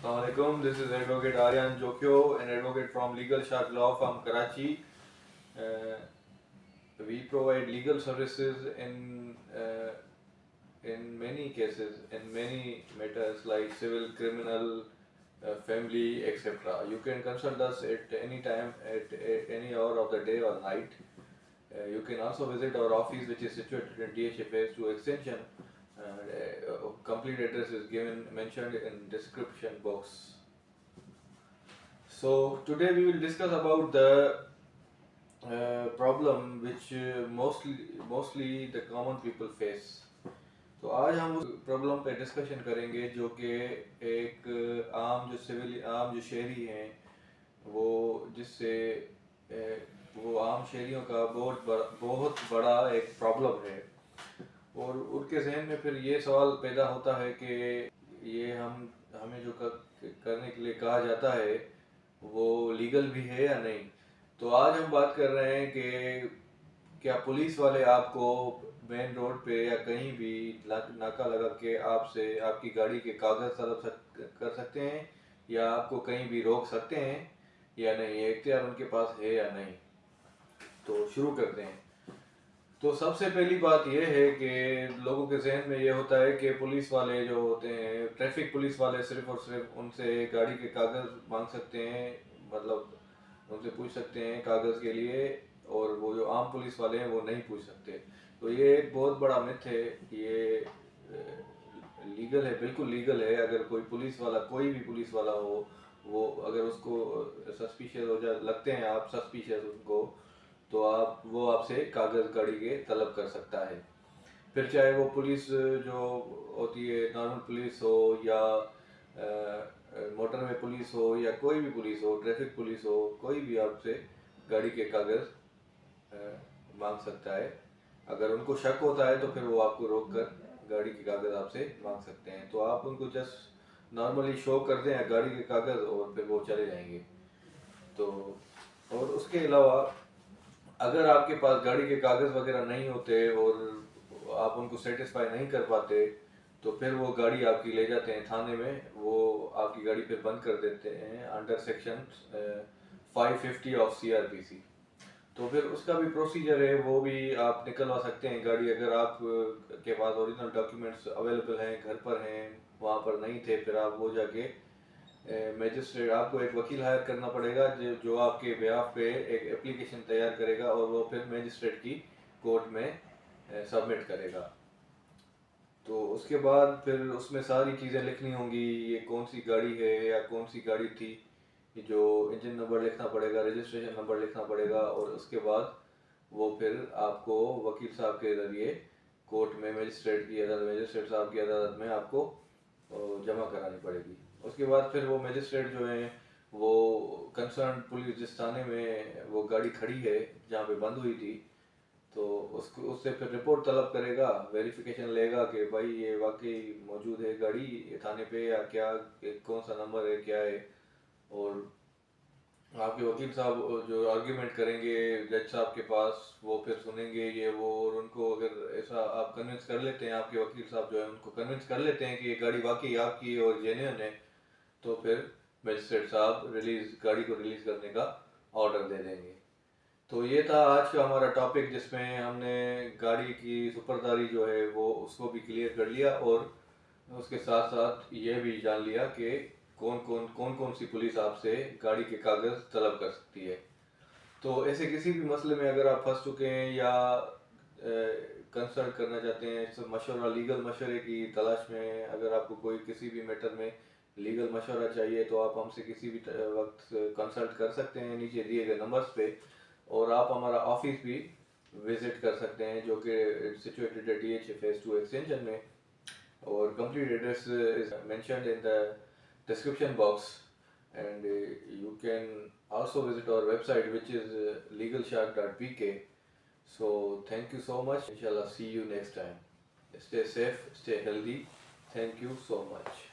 Assalamualaikum. This is Advocate Aryan Jokyo, an advocate from Legal Shark Law Firm, Karachi. Uh, we provide legal services in many cases, in many matters like civil, criminal, family, etc. You can consult us at any time, at any hour of the day or night. You can also visit our office, which is situated in DHA Phase 2 Extension. Complete address is mentioned in description box. So today we will discuss about the problem which mostly the common people face. तो आज हम उस problem पे discussion करेंगे जो कि एक आम जो शहरी हैं वो जिससे वो आम शहरियों का बहुत बड़ा एक प्रॉब्लम है और उनके जहन में फिर ये सवाल पैदा होता है कि ये हमें जो करने के लिए कहा जाता है वो लीगल भी है या नहीं। तो आज हम बात कर रहे हैं कि क्या पुलिस वाले आपको मेन रोड पे या कहीं भी नाका लगा के आपसे आपकी गाड़ी के कागज़ तलब कर सकते हैं या आपको कहीं भी रोक सकते हैं या नहीं, ये इख्तियार उनके पास है या नहीं। तो शुरू करते हैं। तो सबसे पहली बात यह है कि लोगों के जहन में ये होता है कि पुलिस वाले जो होते हैं, ट्रैफिक पुलिस वाले सिर्फ और सिर्फ उनसे गाड़ी के कागज़ मांग सकते हैं, मतलब उनसे पूछ सकते हैं कागज़ के लिए, और वो जो आम पुलिस वाले हैं वो नहीं पूछ सकते। तो ये एक बहुत बड़ा मिथ है। ये लीगल है, बिल्कुल लीगल है। अगर कोई कोई भी पुलिस वाला हो, वो अगर उसको सस्पिशियस हो जाए, लगते हैं आप सस्पिशियस उनको, तो वो आपसे कागज़ गाड़ी के तलब कर सकता है। फिर चाहे वो पुलिस जो होती है नॉर्मल पुलिस हो या मोटर में पुलिस हो या कोई भी पुलिस हो, ट्रैफिक पुलिस हो, कोई भी आपसे गाड़ी के कागज़ मांग सकता है। अगर उनको शक होता है तो फिर वो आपको रोक कर गाड़ी के कागज़ आपसे मांग सकते हैं। तो आप उनको जस्ट नॉर्मली शो कर दें गाड़ी के कागज़ और फिर वो चले जाएंगे। तो और उसके अलावा अगर आपके पास गाड़ी के कागज़ वगैरह नहीं होते और आप उनको सेटिस्फाई नहीं कर पाते, तो फिर वो गाड़ी आपकी ले जाते हैं थाने में। वो आपकी गाड़ी फिर बंद कर देते हैं अंडर सेक्शन 550 ऑफ CRPC। तो फिर उसका भी प्रोसीजर है, वो भी आप निकलवा सकते हैं गाड़ी। अगर आप के पास ओरिजिनल डॉक्यूमेंट्स अवेलेबल हैं, घर पर हैं, वहाँ पर नहीं थे, फिर आप वो जाके मैजिस्ट्रेट, आपको एक वकील हायर करना पड़ेगा जो आपके बेहाफ पे एक एप्लीकेशन तैयार करेगा और वो फिर मैजिस्ट्रेट की कोर्ट में सबमिट करेगा। तो उसके बाद फिर उसमें सारी चीज़ें लिखनी होंगी, ये कौन सी गाड़ी है या कौन सी गाड़ी थी, जो इंजन नंबर लिखना पड़ेगा, रजिस्ट्रेशन नंबर लिखना पड़ेगा, और उसके बाद वो फिर आपको वकील साहब के ज़रिए कोर्ट में मैजिस्ट्रेट साहब की अदालत में आपको जमा करानी पड़ेगी। उसके बाद फिर वो मैजिस्ट्रेट जो हैं वो कंसर्न पुलिस जिस थाने में वो गाड़ी खड़ी है जहाँ पे बंद हुई थी, तो उससे फिर रिपोर्ट तलब करेगा, वेरिफिकेशन लेगा कि भाई ये वाकई मौजूद है गाड़ी थाने पे या क्या, कौन सा नंबर है, क्या है। और आपके वकील साहब जो आर्ग्यूमेंट करेंगे जज साहब के पास, वो फिर सुनेंगे ये वो, और उनको अगर ऐसा आप कन्विंस कर लेते हैं, आपके वकील साहब जो है उनको कन्विंस कर लेते हैं कि ये गाड़ी वाकई आपकी और जेन्युइन है, तो फिर मजिस्ट्रेट साहब गाड़ी को रिलीज़ करने का ऑर्डर दे देंगे। तो ये था आज का हमारा टॉपिक, जिसमें हमने गाड़ी की सुपरदारी जो है वो उसको भी क्लियर कर लिया, और उसके साथ साथ ये भी जान लिया कि कौन कौन सी पुलिस आपसे गाड़ी के कागज़ तलब कर सकती है। तो ऐसे किसी भी मसले में अगर आप फंस चुके हैं या कंसल्ट करना चाहते हैं, सब मशवरा, लीगल मशवरे की तलाश में, अगर आपको कोई किसी भी मैटर में लीगल मशवरा चाहिए तो आप हमसे किसी भी वक्त कंसल्ट कर सकते हैं नीचे दिए गए नंबर्स पे। और आप हमारा ऑफिस भी विज़िट कर सकते हैं जो कि सिचुएटेड है DHA Phase 2 एक्सटेंशन में, और complete address is mentioned in the description box. And you can also visit our website, which is legalshark.pk. So thank you so much. Inshallah, see you next time. Stay safe, stay healthy. Thank you so much.